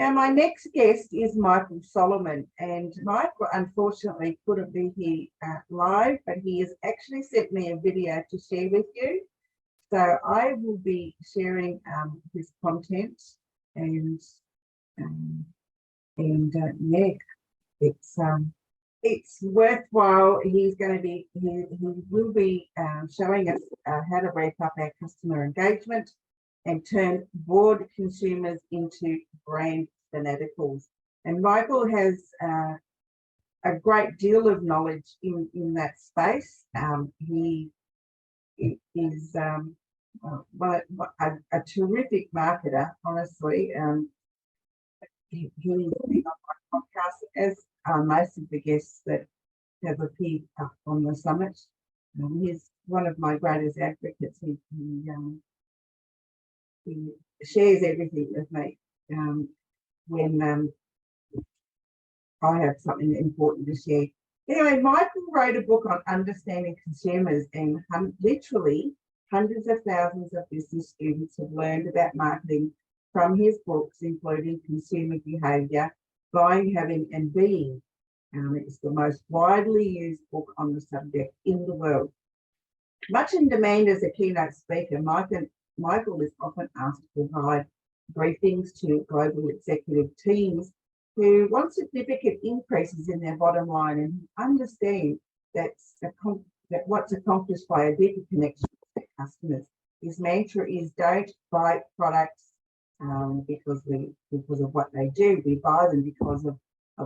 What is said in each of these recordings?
Now, my next guest is Michael Solomon, and Michael unfortunately couldn't be here live, but he has actually sent me a video to share with you. So I will be sharing his content, and yeah, it's worthwhile. He will be showing us how to ramp up our customer engagement and turn bored consumers into brand fanaticals. And Michael has a great deal of knowledge in that space. He is a terrific marketer, honestly. He's been on my podcast, as are most of the guests that have appeared up on the summit. He's one of my greatest advocates. He shares everything with me when I have something important to share. Anyway, Michael wrote a book on understanding consumers, and literally hundreds of thousands of business students have learned about marketing from his books, including Consumer Behaviour, Buying, Having and Being. It's the most widely used book on the subject in the world. Much in demand as a keynote speaker, Michael is often asked to provide briefings to global executive teams who want significant increases in their bottom line and understand that what's accomplished by a deeper connection with their customers. His mantra is don't buy products because of what they do. We buy them because of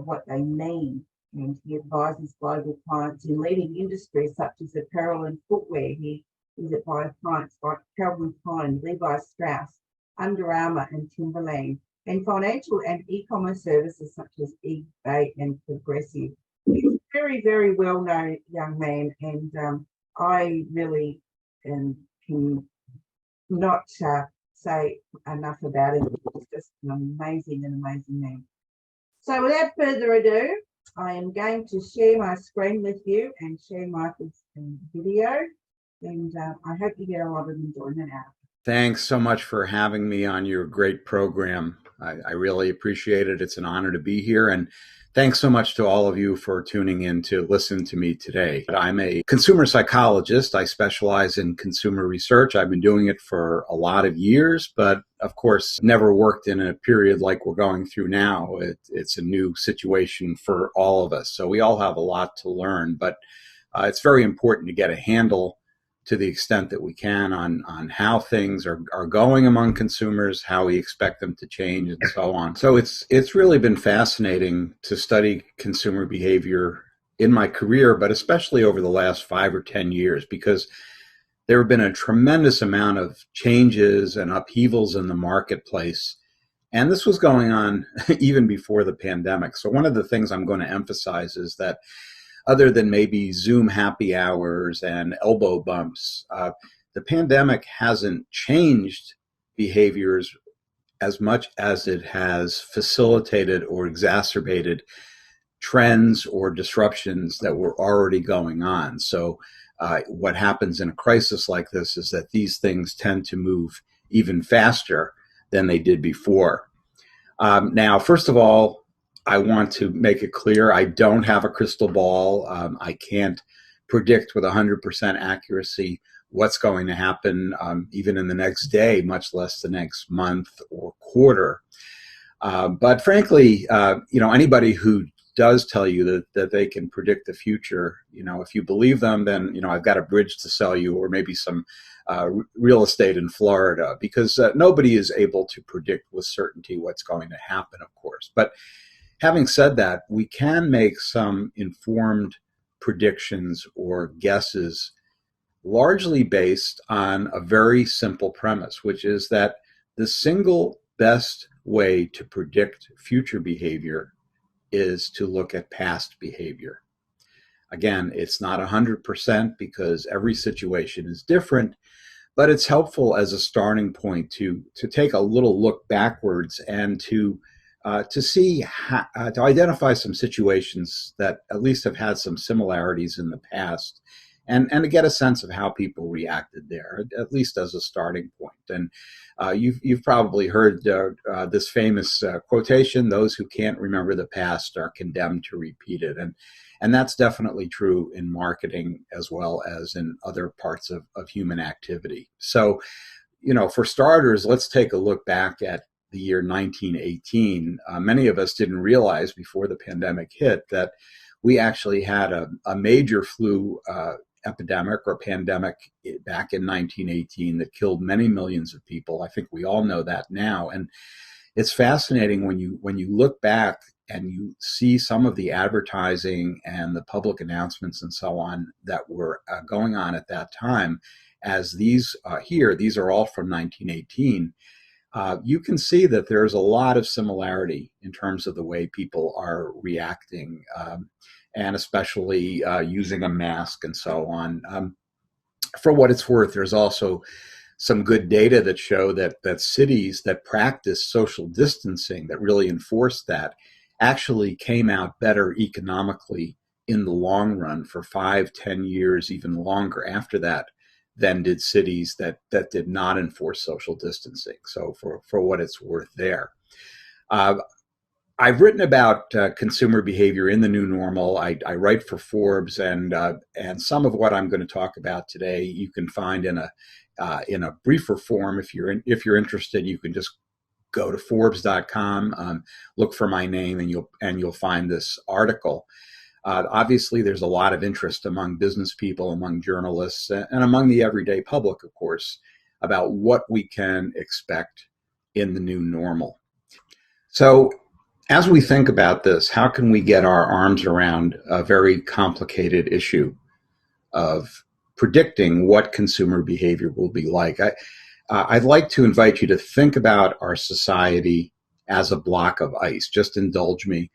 what they mean. And he advises global clients in leading industries such as apparel and footwear. He is advised clients like Campbell, Klein, Levi Strauss, Under Armour and Timberland, and financial and e-commerce services such as eBay and Progressive. He's a very, very well-known young man, and I really can not say enough about him. He's just an amazing man. So without further ado, I am going to share my screen with you and share Michael's video, and I hope you get a lot of enjoyment out of it. Thanks so much for having me on your great program. I really appreciate it. It's an honor to be here. And thanks so much to all of you for tuning in to listen to me today. I'm a consumer psychologist. I specialize in consumer research. I've been doing it for a lot of years, but of course, never worked in a period like we're going through now. It's a new situation for all of us. So we all have a lot to learn, but it's very important to get a handle to the extent that we can on how things are going among consumers, how we expect them to change, and so on. So it's really been fascinating to study consumer behavior in my career, but especially over the last 5 or 10 years, because there have been a tremendous amount of changes and upheavals in the marketplace. And this was going on even before the pandemic. So one of the things I'm going to emphasize is that other than maybe Zoom happy hours and elbow bumps, the pandemic hasn't changed behaviors as much as it has facilitated or exacerbated trends or disruptions that were already going on. So what happens in a crisis like this is that these things tend to move even faster than they did before. Now, first of all, I want to make it clear, I don't have a crystal ball. I can't predict with 100% accuracy what's going to happen even in the next day, much less the next month or quarter. But frankly, anybody who does tell you that they can predict the future, if you believe them, then, I've got a bridge to sell you, or maybe some real estate in Florida, because nobody is able to predict with certainty what's going to happen, of course. But having said that, we can make some informed predictions or guesses largely based on a very simple premise, which is that the single best way to predict future behavior is to look at past behavior. Again, it's not 100% because every situation is different, but it's helpful as a starting point to take a little look backwards and to see to identify some situations that at least have had some similarities in the past and to get a sense of how people reacted there, at least as a starting point. And you've probably heard this famous quotation: "Those who can't remember the past are condemned to repeat it." And that's definitely true in marketing as well as in other parts of human activity. So, for starters, let's take a look back at the year 1918. Many of us didn't realize before the pandemic hit that we actually had a major flu epidemic or pandemic back in 1918 that killed many millions of people. I think we all know that now. And it's fascinating when you look back and you see some of the advertising and the public announcements and so on that were going on at that time, as these are all from 1918. You can see that there's a lot of similarity in terms of the way people are reacting, and especially using a mask and so on. For what it's worth, there's also some good data that show that cities that practice social distancing, that really enforce that, actually came out better economically in the long run for 5, 10 years, even longer after that, than did cities that did not enforce social distancing. So for what it's worth there. I've written about consumer behavior in the new normal. I write for Forbes, and some of what I'm going to talk about today you can find in a briefer form. If you're interested, you can just go to Forbes.com, look for my name, and you'll find this article. Obviously, there's a lot of interest among business people, among journalists, and among the everyday public, of course, about what we can expect in the new normal. So, as we think about this, how can we get our arms around a very complicated issue of predicting what consumer behavior will be like? I'd like to invite you to think about our society as a block of ice. Just indulge me.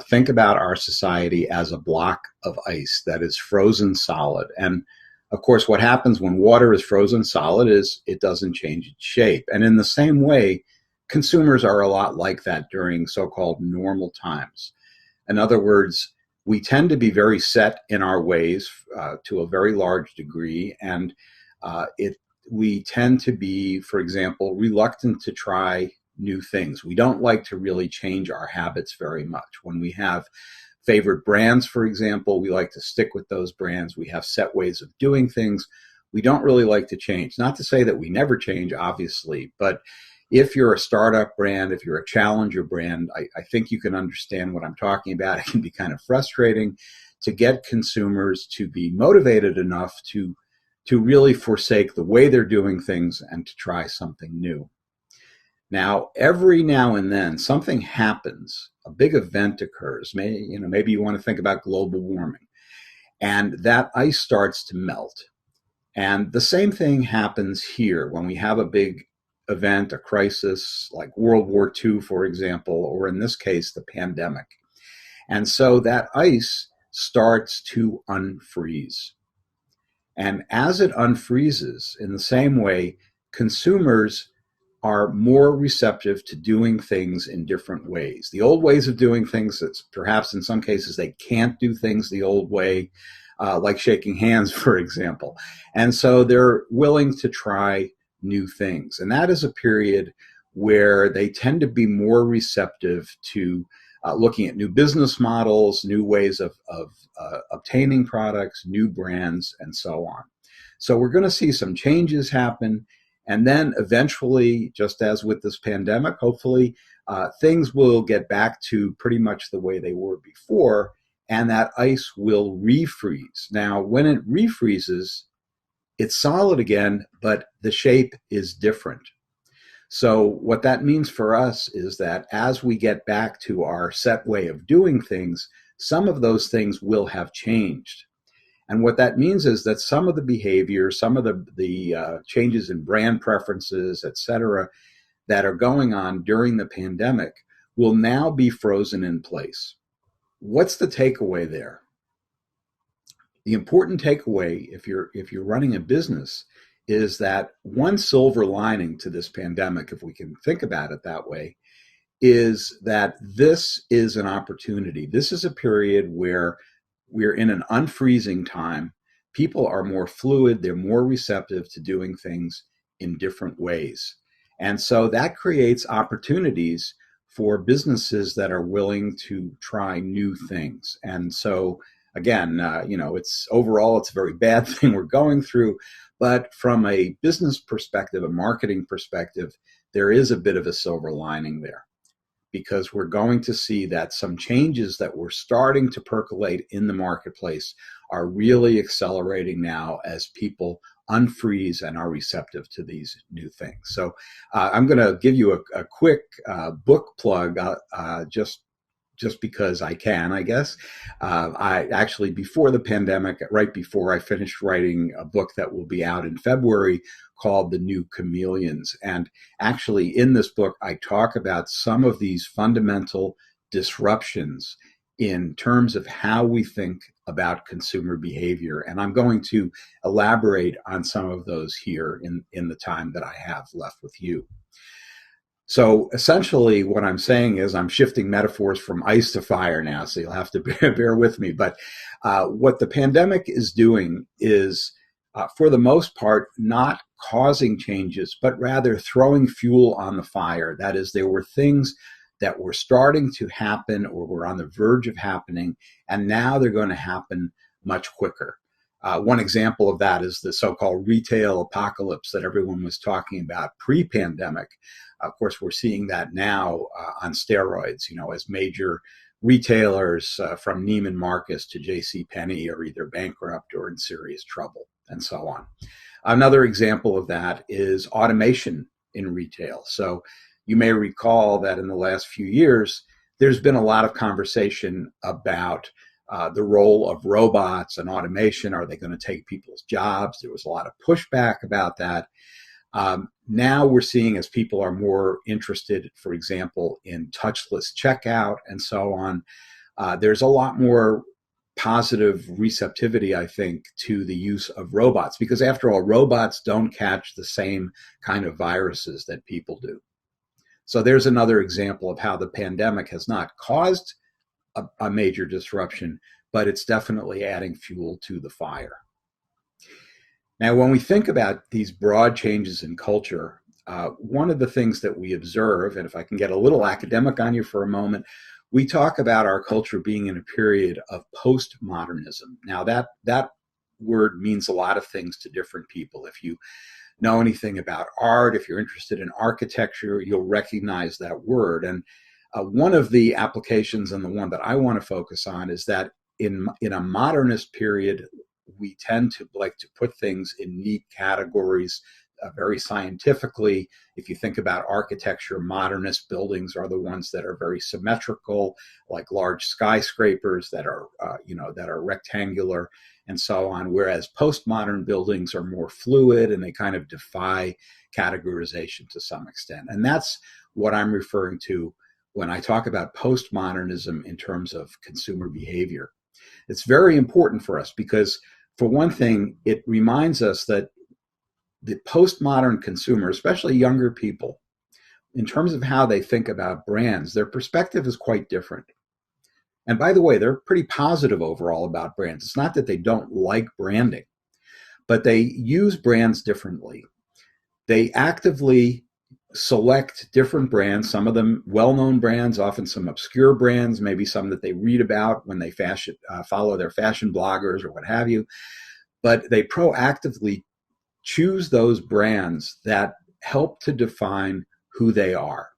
Think about our society as a block of ice that is frozen solid. And of course, what happens when water is frozen solid is it doesn't change its shape. And in the same way, consumers are a lot like that during so-called normal times. In other words, we tend to be very set in our ways to a very large degree, and we tend to be, for example, reluctant to try new things. We don't like to really change our habits very much. When we have favorite brands, for example, we like to stick with those brands. We have set ways of doing things. We don't really like to change. Not to say that we never change, obviously, but if you're a startup brand, if you're a challenger brand, I think you can understand what I'm talking about. It can be kind of frustrating to get consumers to be motivated enough to really forsake the way they're doing things and to try something new. Now, every now and then, something happens, a big event occurs. Maybe you want to think about global warming, and that ice starts to melt. And the same thing happens here when we have a big event, a crisis like World War II, for example, or in this case, the pandemic. And so that ice starts to unfreeze. And as it unfreezes, in the same way, consumers are more receptive to doing things in different ways. The old ways of doing things, that's perhaps in some cases they can't do things the old way, like shaking hands, for example. And so they're willing to try new things. And that is a period where they tend to be more receptive to looking at new business models, new ways of obtaining products, new brands, and so on. So we're going to see some changes happen. And then eventually, just as with this pandemic, hopefully, things will get back to pretty much the way they were before, and that ice will refreeze. Now, when it refreezes, it's solid again, but the shape is different. So what that means for us is that as we get back to our set way of doing things, some of those things will have changed. And what that means is that some of the behavior, some of the changes in brand preferences, et cetera, that are going on during the pandemic will now be frozen in place. What's the takeaway there? The important takeaway, if you're running a business, is that one silver lining to this pandemic, if we can think about it that way, is that this is an opportunity. This is a period where we're in an unfreezing time. people are more fluid, they're more receptive to doing things in different ways. And so that creates opportunities for businesses that are willing to try new things. And so again, it's overall, it's a very bad thing we're going through, but from a business perspective, a marketing perspective, there is a bit of a silver lining there, because we're going to see that some changes that were starting to percolate in the marketplace are really accelerating now as people unfreeze and are receptive to these new things. So I'm going to give you a quick book plug, just because I can, I guess. I actually, before the pandemic, right before, I finished writing a book that will be out in February called The New Chameleons. And actually in this book, I talk about some of these fundamental disruptions in terms of how we think about consumer behavior. And I'm going to elaborate on some of those here in the time that I have left with you. So essentially what I'm saying is I'm shifting metaphors from ice to fire now, so you'll have to bear with me. But what the pandemic is doing is, for the most part, not causing changes, but rather throwing fuel on the fire. That is, there were things that were starting to happen or were on the verge of happening, and now they're going to happen much quicker. One example of that is the so-called retail apocalypse that everyone was talking about pre-pandemic. Of course, we're seeing that now on steroids, as major retailers from Neiman Marcus to JCPenney are either bankrupt or in serious trouble, and so on. Another example of that is automation in retail. So you may recall that in the last few years, there's been a lot of conversation about the role of robots and automation. Are they going to take people's jobs? There was a lot of pushback about that. Now we're seeing, as people are more interested, for example, in touchless checkout and so on, there's a lot more positive receptivity, I think, to the use of robots, because after all, robots don't catch the same kind of viruses that people do. So there's another example of how the pandemic has not caused a major disruption, but it's definitely adding fuel to the fire. Now, when we think about these broad changes in culture, one of the things that we observe, and if I can get a little academic on you for a moment, we talk about our culture being in a period of postmodernism. Now, that word means a lot of things to different people. If you know anything about art, if you're interested in architecture, you'll recognize that word. And one of the applications, and the one that I want to focus on, is that in a modernist period, we tend to like to put things in neat categories, very scientifically. If you think about architecture, modernist buildings are the ones that are very symmetrical, like large skyscrapers that are, that are rectangular and so on. Whereas postmodern buildings are more fluid and they kind of defy categorization to some extent. And that's what I'm referring to when I talk about postmodernism in terms of consumer behavior. It's very important for us because, for one thing, it reminds us that the postmodern consumer, especially younger people, in terms of how they think about brands, their perspective is quite different. And by the way, they're pretty positive overall about brands. It's not that they don't like branding, but they use brands differently. They actively select different brands, some of them well-known brands, often some obscure brands, maybe some that they read about when they follow their fashion bloggers or what have you. But they proactively choose those brands that help to define who they are.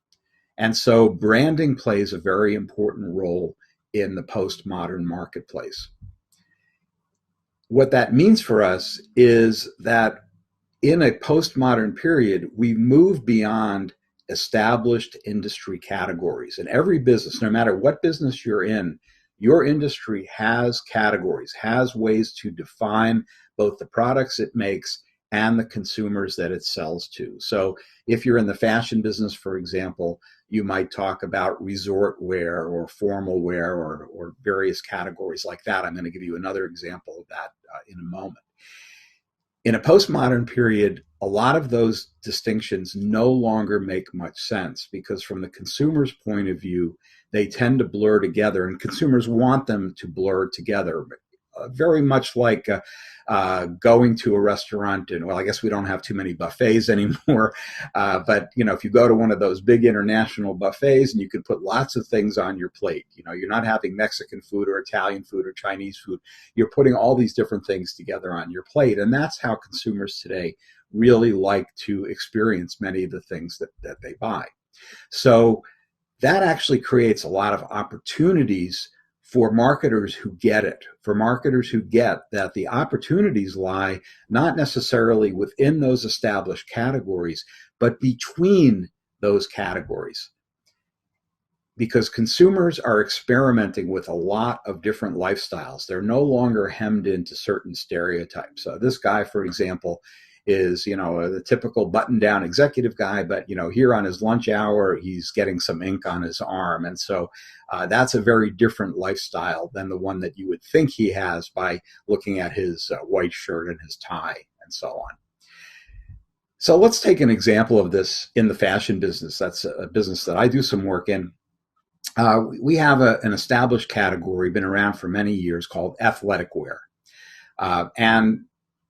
And so branding plays a very important role in the postmodern marketplace. What that means for us is that in a postmodern period, we move beyond established industry categories. And every business, no matter what business you're in, your industry has categories, has ways to define both the products it makes and the consumers that it sells to. So if you're in the fashion business, for example, you might talk about resort wear or formal wear or various categories like that. I'm going to give you another example of that in a moment. In a postmodern period, a lot of those distinctions no longer make much sense because from the consumer's point of view, they tend to blur together, and consumers want them to blur together. very much like going to a restaurant, and well, I guess we don't have too many buffets anymore, but if you go to one of those big international buffets and you can put lots of things on your plate, you're not having Mexican food or Italian food or Chinese food. You're putting all these different things together on your plate, and that's how consumers today really like to experience many of the things that they buy. So that actually creates a lot of opportunities for marketers who get it, for marketers who get that the opportunities lie not necessarily within those established categories, but between those categories. Because consumers are experimenting with a lot of different lifestyles. They're no longer hemmed into certain stereotypes. So this guy, for example, is, the typical button-down executive guy, but, here on his lunch hour, he's getting some ink on his arm. And so that's a very different lifestyle than the one that you would think he has by looking at his white shirt and his tie and so on. So let's take an example of this in the fashion business. That's a business that I do some work in. We have an established category, been around for many years, called athletic wear. And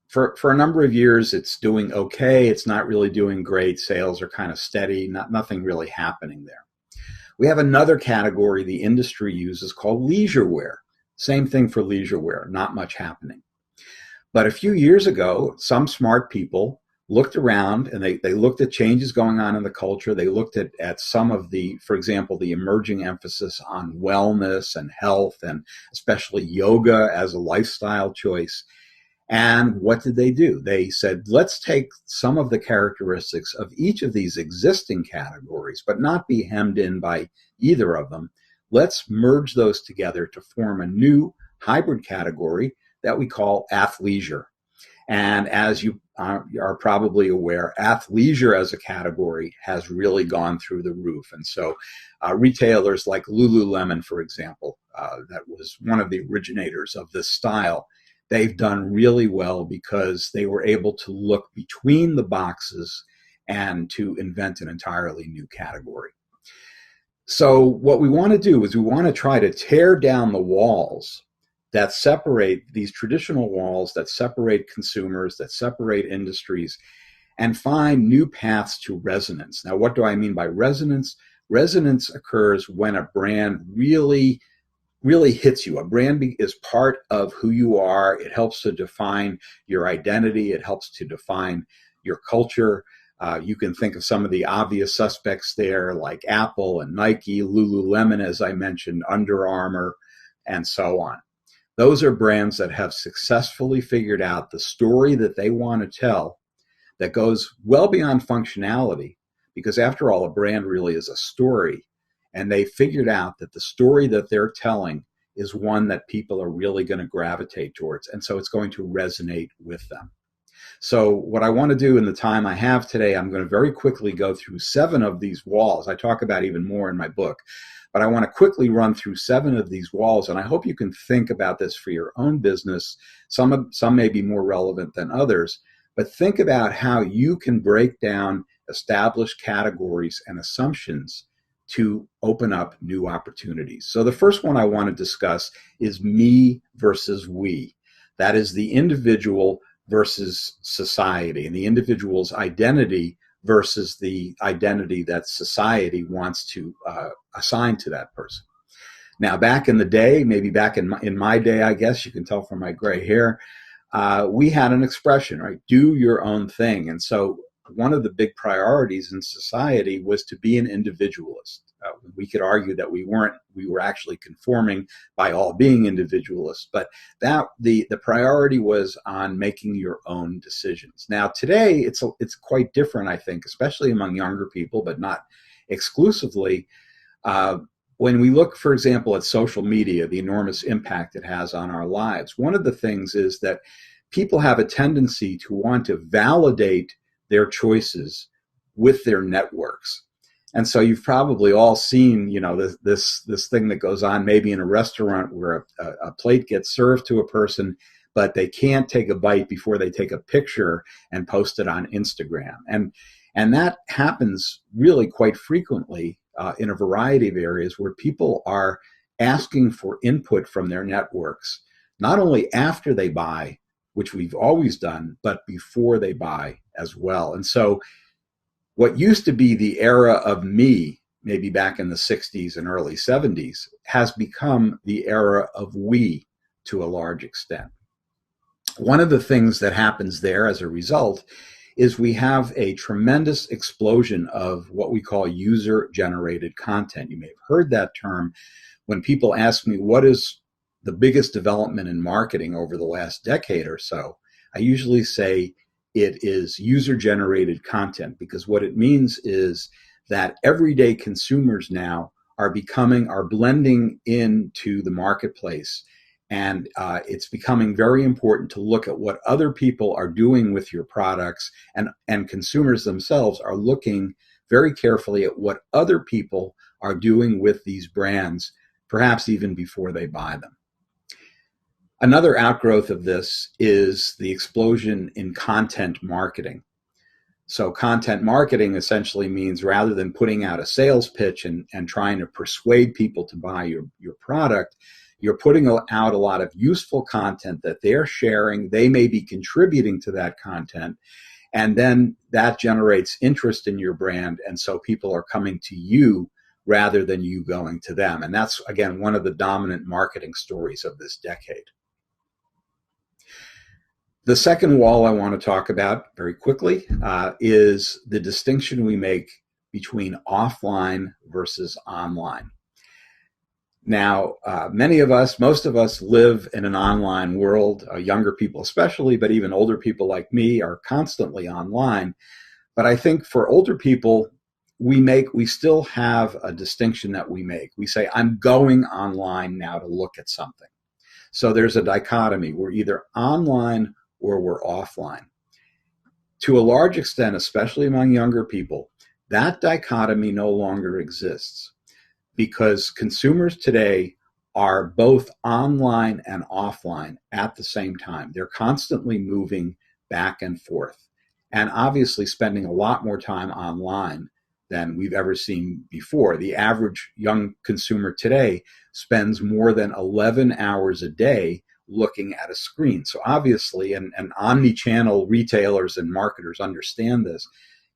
for a number of years, it's doing okay. It's not really doing great. Sales are kind of steady, nothing really happening there. We have another category the industry uses called leisure wear. Same thing for leisure wear, not much happening. But a few years ago, some smart people looked around and they looked at changes going on in the culture. They looked at some of the, for example, the emerging emphasis on wellness and health, and especially yoga as a lifestyle choice. And what did they do? They said, let's take some of the characteristics of each of these existing categories, but not be hemmed in by either of them. Let's merge those together to form a new hybrid category that we call athleisure. And as you are probably aware, athleisure as a category has really gone through the roof. And so retailers like Lululemon, for example, that was one of the originators of this style, they've done really well because they were able to look between the boxes and to invent an entirely new category. So what we want to do is we want to try to tear down the walls that separate these traditional walls, that separate consumers, that separate industries, and find new paths to resonance. Now, what do I mean by resonance? Resonance occurs when a brand really hits you. A brand is part of who you are. It helps to define your identity. It helps to define your culture. You can think of some of the obvious suspects there, like Apple and Nike, Lululemon, as I mentioned, Under Armour, and so on. Those are brands that have successfully figured out the story that they want to tell that goes well beyond functionality, because after all, a brand really is a story. And they figured out that the story that they're telling is one that people are really going to gravitate towards. And so it's going to resonate with them. So what I want to do in the time I have today, I'm going to very quickly go through 7 of these walls. I talk about even more in my book, but I want to quickly run through 7 of these walls. And I hope you can think about this for your own business. Some may be more relevant than others, but think about how you can break down established categories and assumptions to open up new opportunities. So the first one I want to discuss is me versus we. That is the individual versus society, and the individual's identity versus the identity that society wants to assign to that person. Now, back in the day, maybe back in my day, I guess you can tell from my gray hair, we had an expression, right? Do your own thing. And so one of the big priorities in society was to be an individualist. We could argue that we weren't. We were actually conforming by all being individualists, but that the priority was on making your own decisions. Now, today, it's quite different, I think, especially among younger people, but not exclusively. When we look, for example, at social media, the enormous impact it has on our lives, one of the things is that people have a tendency to want to validate their choices with their networks. And so you've probably all seen, this thing that goes on maybe in a restaurant where a plate gets served to a person, but they can't take a bite before they take a picture and post it on Instagram. And that happens really quite frequently in a variety of areas where people are asking for input from their networks not only after they buy, which we've always done, but before they buy as well. And so what used to be the era of me, maybe back in the 60s and early 70s, has become the era of we to a large extent. One of the things that happens there as a result is we have a tremendous explosion of what we call user-generated content. You may have heard that term. When people ask me what is the biggest development in marketing over the last decade or so, I usually say it is user-generated content, because what it means is that everyday consumers now are blending into the marketplace. And it's becoming very important to look at what other people are doing with your products, and consumers themselves are looking very carefully at what other people are doing with these brands, perhaps even before they buy them. Another outgrowth of this is the explosion in content marketing. So content marketing essentially means, rather than putting out a sales pitch and trying to persuade people to buy your product, you're putting out a lot of useful content that they're sharing. They may be contributing to that content, and then that generates interest in your brand. And so people are coming to you rather than you going to them. And that's, again, one of the dominant marketing stories of this decade. The second wall I want to talk about very quickly is the distinction we make between offline versus online. Now, most of us live in an online world, younger people especially, but even older people like me are constantly online. But I think for older people, we still have a distinction that we make. We say, I'm going online now to look at something. So there's a dichotomy. We're either online or we're offline. To a large extent, especially among younger people, that dichotomy no longer exists, because consumers today are both online and offline at the same time. They're constantly moving back and forth, and obviously spending a lot more time online than we've ever seen before. The average young consumer today spends more than 11 hours a day looking at a screen. So obviously, and omni-channel retailers and marketers understand this,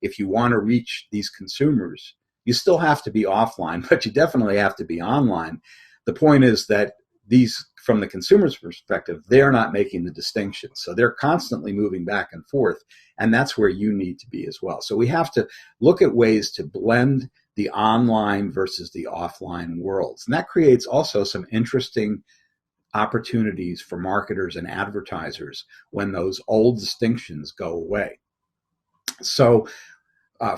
if you want to reach these consumers, you still have to be offline, but you definitely have to be online. The point is that these, from the consumer's perspective, they're not making the distinction. So they're constantly moving back and forth, and that's where you need to be as well. So we have to look at ways to blend the online versus the offline worlds. And that creates also some interesting opportunities for marketers and advertisers when those old distinctions go away. So,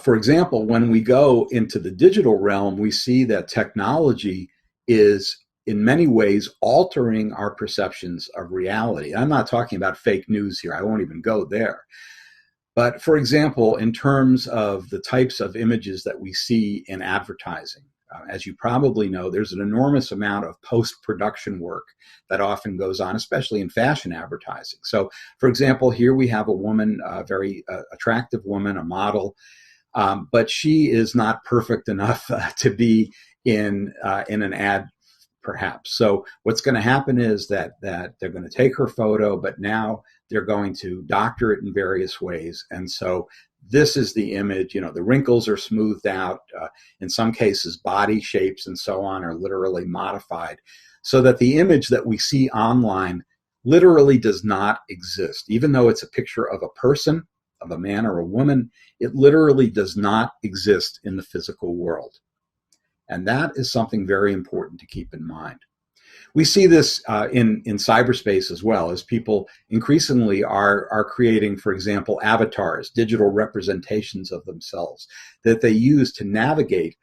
for example, when we go into the digital realm, we see that technology is in many ways altering our perceptions of reality. I'm not talking about fake news here. I won't even go there. But for example, in terms of the types of images that we see in advertising, as you probably know, there's an enormous amount of post-production work that often goes on, especially in fashion advertising. So, for example, here we have a woman, a very attractive woman, a model, but she is not perfect enough to be in an ad, perhaps. So what's going to happen is that they're going to take her photo, but now they're going to doctor it in various ways. And so this is the image. The wrinkles are smoothed out. In some cases, body shapes and so on are literally modified, so that the image that we see online literally does not exist. Even though it's a picture of a person, of a man or a woman, it literally does not exist in the physical world. And that is something very important to keep in mind. We see this in cyberspace as well, as people increasingly are creating, for example, avatars, digital representations of themselves that they use to navigate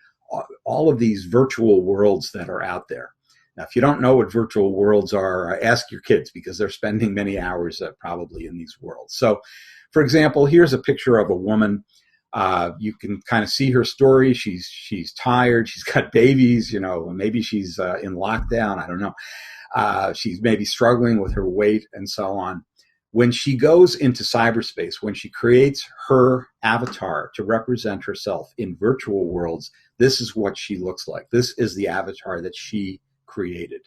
all of these virtual worlds that are out there. Now, if you don't know what virtual worlds are, ask your kids, because they're spending many hours probably in these worlds. So, for example, here's a picture of a woman. You can kind of see her story. She's tired. She's got babies. Maybe she's in lockdown. I don't know. She's maybe struggling with her weight and so on. When she goes into cyberspace, when she creates her avatar to represent herself in virtual worlds, this is what she looks like. This is the avatar that she created.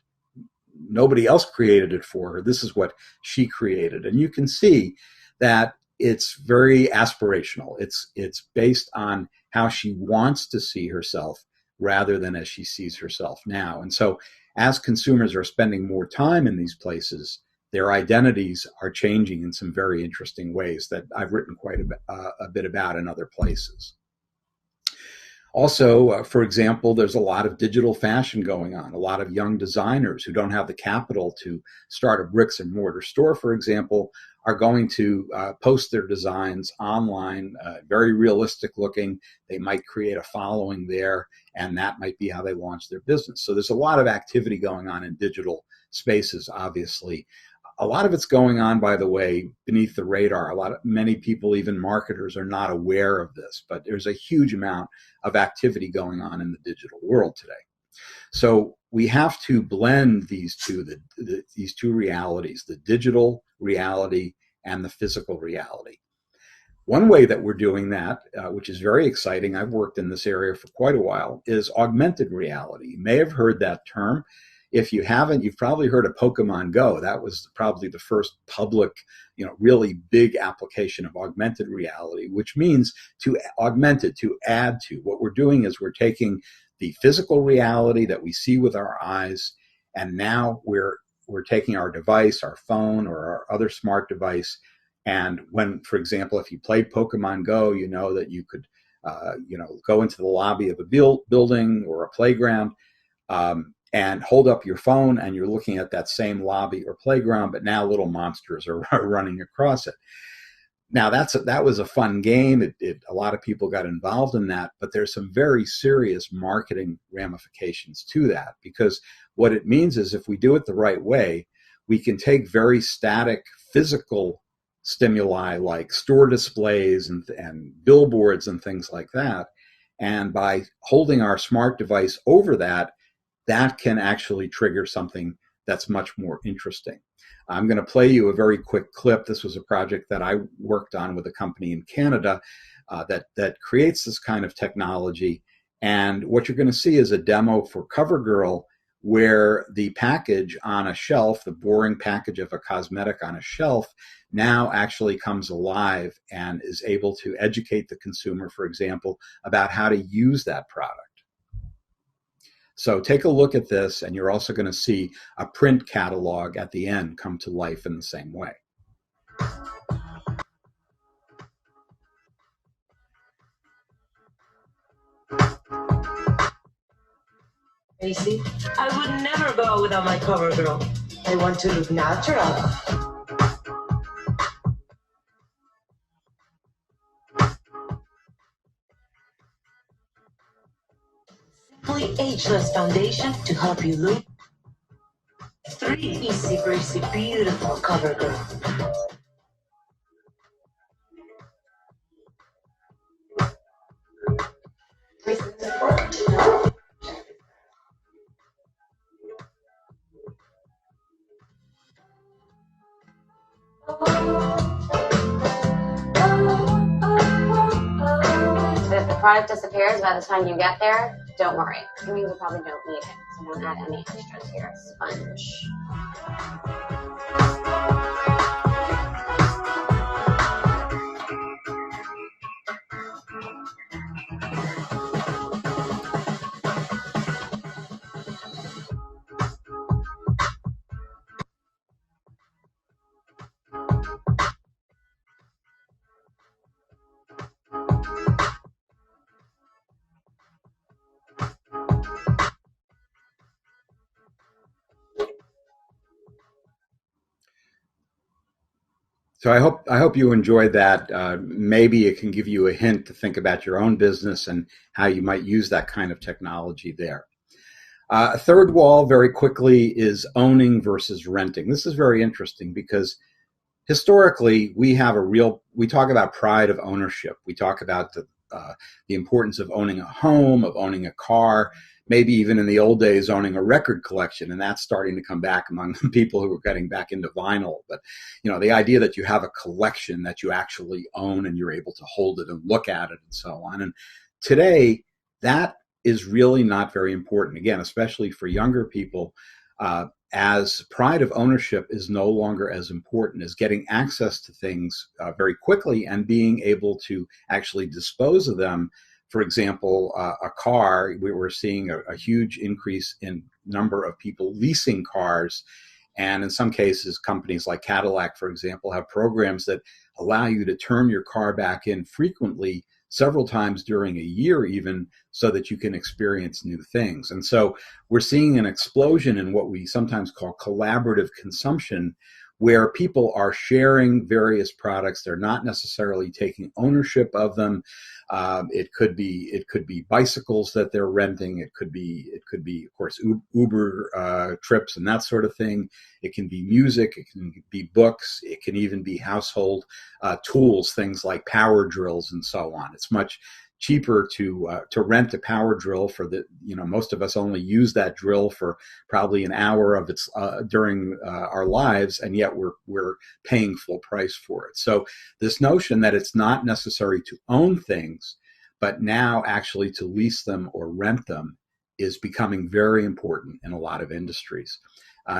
nobody else created it for her. This is what she created. And you can see that it's very aspirational. It's based on how she wants to see herself rather than as she sees herself now. And so as consumers are spending more time in these places, their identities are changing in some very interesting ways that I've written quite a bit about in other places. Also, for example, there's a lot of digital fashion going on. A lot of young designers who don't have the capital to start a bricks and mortar store, for example, are going to post their designs online, very realistic looking. They might create a following there, and that might be how they launch their business. So there's a lot of activity going on in digital spaces, obviously. A lot of it's going on, by the way, beneath the radar. Many people, even marketers, are not aware of this, but there's a huge amount of activity going on in the digital world today. So we have to blend these two realities, the digital reality and the physical reality. One way that we're doing that, which is very exciting, I've worked in this area for quite a while, is augmented reality. You may have heard that term. If you haven't, you've probably heard of Pokemon Go. That was probably the first public, really big application of augmented reality, which means to augment it, to add to. What we're doing is we're taking the physical reality that we see with our eyes, and now we're taking our device, our phone, or our other smart device, and when, for example, if you played Pokemon Go, you know that you could, go into the lobby of a building or a playground, and hold up your phone, and you're looking at that same lobby or playground, but now little monsters are running across it. Now that was a fun game. A lot of people got involved in that, but there's some very serious marketing ramifications to that, because what it means is if we do it the right way, we can take very static physical stimuli like store displays and billboards and things like that, and by holding our smart device over that can actually trigger something that's much more interesting. I'm going to play you a very quick clip. This was a project that I worked on with a company in Canada that creates this kind of technology. And what you're going to see is a demo for CoverGirl, where the package on a shelf, the boring package of a cosmetic on a shelf, now actually comes alive and is able to educate the consumer, for example, about how to use that product. So take a look at this, and you're also going to see a print catalog at the end come to life in the same way. Tracy, I would never go out without my CoverGirl. I want to look natural. Simply ageless foundation to help you look. 3 easy, breezy, beautiful CoverGirl. If the product disappears by the time you get there, don't worry. It means you probably don't need it, so don't add any extras here. Sponge. So I hope you enjoyed that. Maybe it can give you a hint to think about your own business and how you might use that kind of technology there. A third wall, very quickly, is owning versus renting. This is very interesting because historically we talk about pride of ownership. We talk about the importance of owning a home, of owning a car, maybe even in the old days owning a record collection, and that's starting to come back among people who are getting back into vinyl. But the idea that you have a collection that you actually own and you're able to hold it and look at it and so on. And today that is really not very important. Again, especially for younger people, as pride of ownership is no longer as important as getting access to things very quickly and being able to actually dispose of them. For example, a car, we were seeing a huge increase in number of people leasing cars. And in some cases, companies like Cadillac, for example, have programs that allow you to turn your car back in frequently, several times during a year even, so that you can experience new things. And so we're seeing an explosion in what we sometimes call collaborative consumption, where people are sharing various products. They're not necessarily taking ownership of them. It could be bicycles that they're renting. It could be, of course, Uber trips and that sort of thing. It can be music. It can be books. It can even be household tools, things like power drills and so on. It's much cheaper to rent a power drill for most of us only use that drill for probably an hour of its during our lives, and yet we're paying full price for it. So this notion that it's not necessary to own things, but now actually to lease them or rent them is becoming very important in a lot of industries.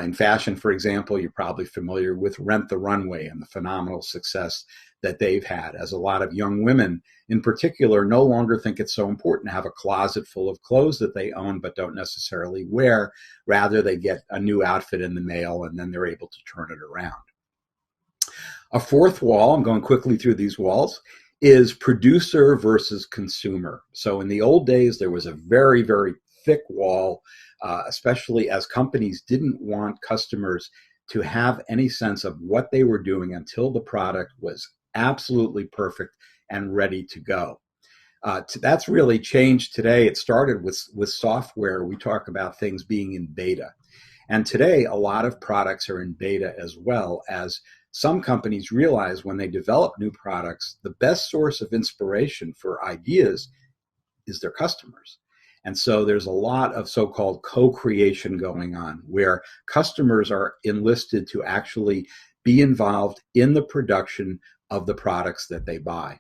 In fashion, for example, you're probably familiar with Rent the Runway and the phenomenal success that they've had, as a lot of young women in particular no longer think it's so important to have a closet full of clothes that they own but don't necessarily wear. Rather, they get a new outfit in the mail and then they're able to turn it around. A fourth wall, I'm going quickly through these walls, is producer versus consumer. So in the old days, there was a very, very thick wall, especially as companies didn't want customers to have any sense of what they were doing until the product was absolutely perfect and ready to go. That's really changed today. It started with software. We talk about things being in beta. And today, a lot of products are in beta as well, as some companies realize when they develop new products, the best source of inspiration for ideas is their customers. And so there's a lot of so-called co-creation going on, where customers are enlisted to actually be involved in the production of the products that they buy.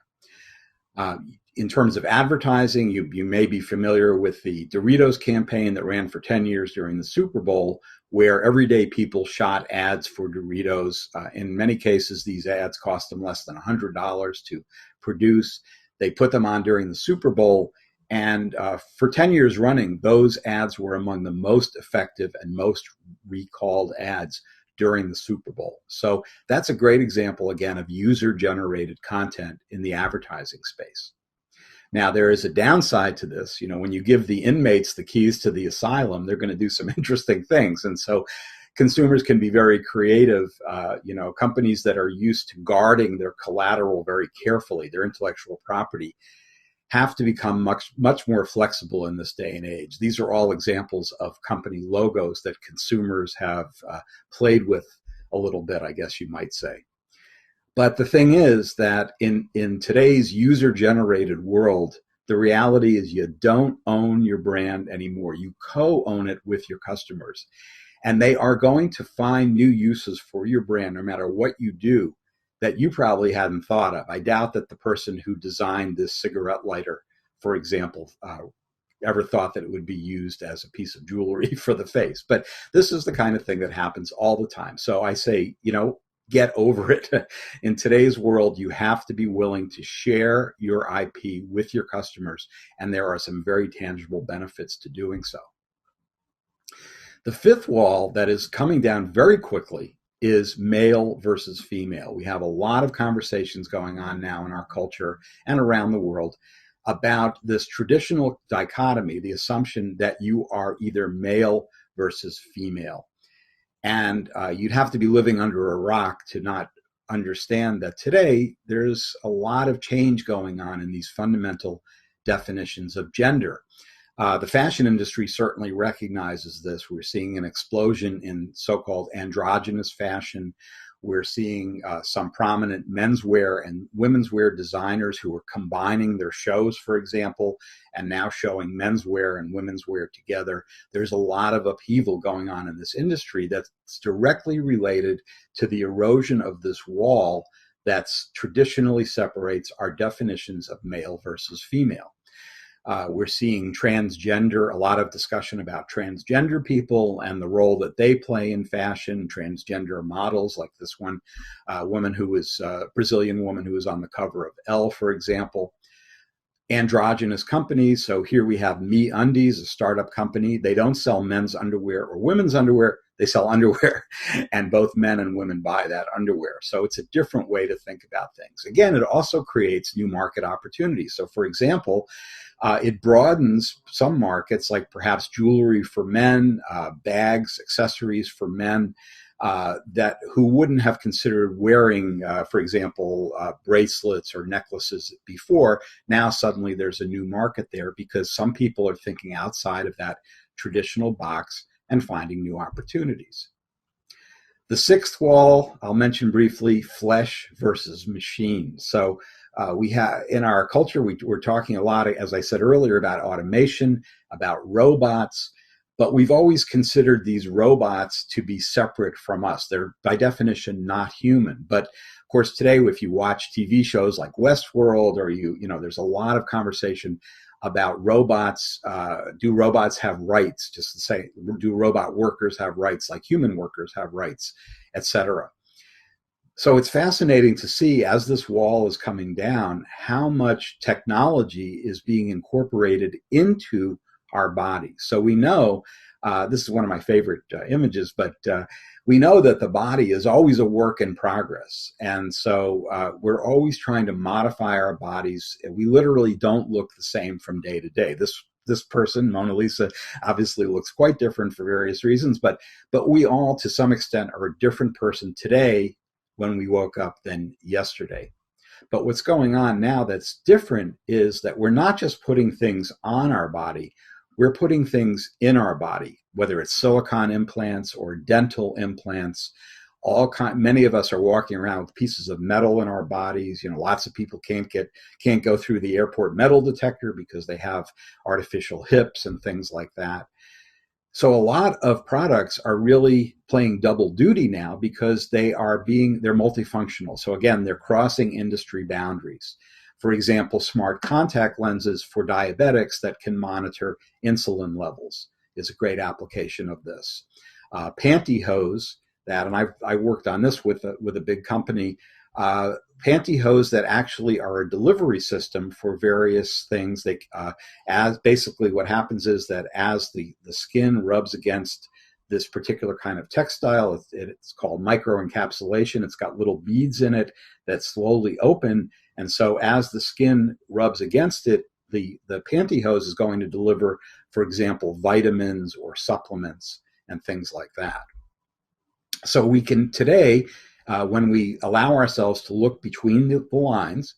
In terms of advertising, you may be familiar with the Doritos campaign that ran for 10 years during the Super Bowl, where everyday people shot ads for Doritos. In many cases, these ads cost them less than $100 to produce. They put them on during the Super Bowl. And for 10 years running, those ads were among the most effective and most recalled ads during the Super Bowl. So that's a great example, again, of user-generated content in the advertising space. Now, there is a downside to this. When you give the inmates the keys to the asylum, they're going to do some interesting things. And so consumers can be very creative. Companies that are used to guarding their collateral very carefully, their intellectual property, have to become much more flexible in this day and age. These are all examples of company logos that consumers have played with a little bit, I guess you might say. But the thing is that in today's user-generated world, the reality is you don't own your brand anymore. You co-own it with your customers. And they are going to find new uses for your brand no matter what you do that you probably hadn't thought of. I doubt that the person who designed this cigarette lighter, for example, ever thought that it would be used as a piece of jewelry for the face. But this is the kind of thing that happens all the time. So I say, get over it. In today's world, you have to be willing to share your IP with your customers, and there are some very tangible benefits to doing so. The fifth wall that is coming down very quickly is male versus female. We have a lot of conversations going on now in our culture and around the world about this traditional dichotomy, the assumption that you are either male versus female. And you'd have to be living under a rock to not understand that today there's a lot of change going on in these fundamental definitions of gender. The fashion industry certainly recognizes this. We're seeing an explosion in so-called androgynous fashion. We're seeing some prominent menswear and womenswear designers who are combining their shows, for example, and now showing menswear and womenswear together. There's a lot of upheaval going on in this industry that's directly related to the erosion of this wall that traditionally separates our definitions of male versus female. We're seeing transgender, a lot of discussion about transgender people and the role that they play in fashion, transgender models like this one woman who was a Brazilian woman who was on the cover of Elle, for example. Androgynous companies. So here we have Me Undies, a startup company. They don't sell men's underwear or women's underwear. They sell underwear, and both men and women buy that underwear. So it's a different way to think about things. Again, it also creates new market opportunities. So for example, it broadens some markets like perhaps jewelry for men, bags, accessories for men, that who wouldn't have considered wearing, for example, bracelets or necklaces before. Now suddenly there's a new market there because some people are thinking outside of that traditional box and finding new opportunities. The sixth wall, I'll mention briefly, flesh versus machine. So we have in our culture, we're talking a lot, as I said earlier, about automation, about robots. But we've always considered these robots to be separate from us. They're by definition not human. But of course, today, if you watch TV shows like Westworld, or there's a lot of conversation about robots. Do robots have rights? Just to say, do robot workers have rights like human workers have rights, etc. So it's fascinating to see, as this wall is coming down, how much technology is being incorporated into our bodies. So we know, this is one of my favorite images, but we know that the body is always a work in progress. And so we're always trying to modify our bodies. We literally don't look the same from day to day. This person, Mona Lisa, obviously looks quite different for various reasons, but we all, to some extent, are a different person today when we woke up than yesterday. But what's going on now that's different is that we're not just putting things on our body, we're putting things in our body, whether it's silicone implants or dental implants. Many of us are walking around with pieces of metal in our bodies. Lots of people can't go through the airport metal detector because they have artificial hips and things like that. So a lot of products are really playing double duty now because they're multifunctional. So again, they're crossing industry boundaries. For example, smart contact lenses for diabetics that can monitor insulin levels is a great application of this. Pantyhose and I worked on this with a big company, pantyhose that actually are a delivery system for various things. As basically what happens is that as the skin rubs against this particular kind of textile, it's called microencapsulation. It's got little beads in it that slowly open. And so as the skin rubs against it, the pantyhose is going to deliver, for example, vitamins or supplements and things like that. So we can today, when we allow ourselves to look between the lines,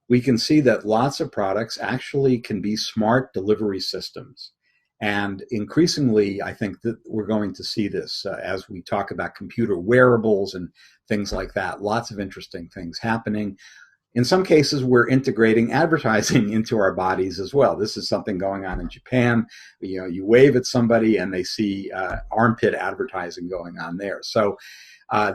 we can see that lots of products actually can be smart delivery systems. And increasingly, I think that we're going to see this as we talk about computer wearables and things like that. Lots of interesting things happening. In some cases, we're integrating advertising into our bodies as well. This is something going on in Japan. You wave at somebody and they see armpit advertising going on there. So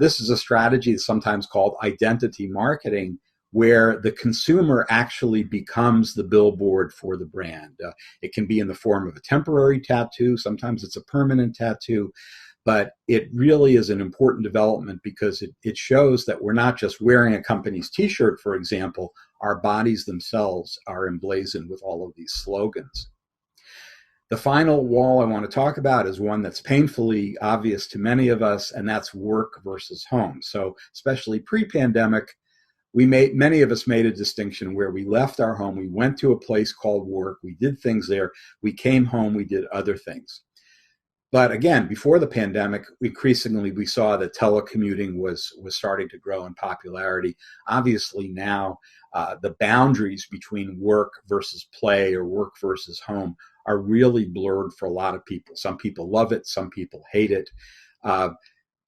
this is a strategy sometimes called identity marketing, where the consumer actually becomes the billboard for the brand. It can be in the form of a temporary tattoo. Sometimes it's a permanent tattoo. But it really is an important development because it shows that we're not just wearing a company's T-shirt, for example. Our bodies themselves are emblazoned with all of these slogans. The final wall I want to talk about is one that's painfully obvious to many of us, and that's work versus home. So especially pre-pandemic, many of us made a distinction where we left our home, we went to a place called work, we did things there, we came home, we did other things. But again, before the pandemic, increasingly we saw that telecommuting was starting to grow in popularity. Obviously now, the boundaries between work versus play or work versus home are really blurred for a lot of people. Some people love it, some people hate it.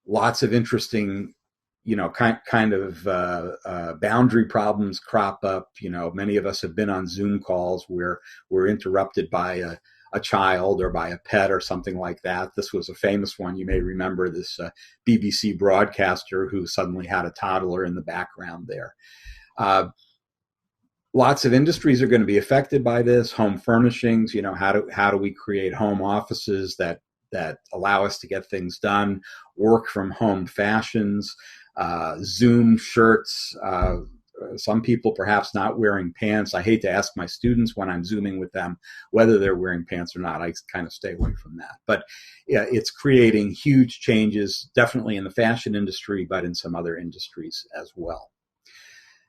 Lots of interesting, kind of boundary problems crop up. Many of us have been on Zoom calls where we're interrupted by a child or by a pet or something like that. This was a famous one. You may remember this BBC broadcaster who suddenly had a toddler in the background there. Lots of industries are going to be affected by this. Home furnishings, how do we create home offices that allow us to get things done? Work from home fashions, Zoom shirts. Some people perhaps not wearing pants. I hate to ask my students when I'm Zooming with them whether they're wearing pants or not. I kind of stay away from that. But yeah, it's creating huge changes, definitely in the fashion industry, but in some other industries as well.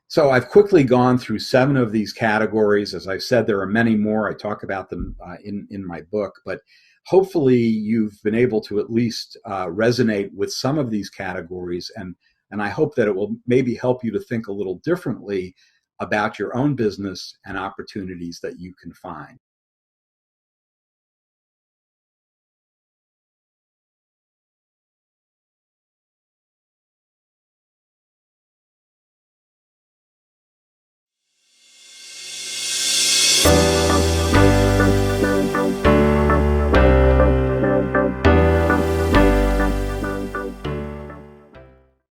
So I've quickly gone through 7 of these categories. As I've said, there are many more. I talk about them in my book, but hopefully you've been able to at least resonate with some of these categories, and I hope that it will maybe help you to think a little differently about your own business and opportunities that you can find.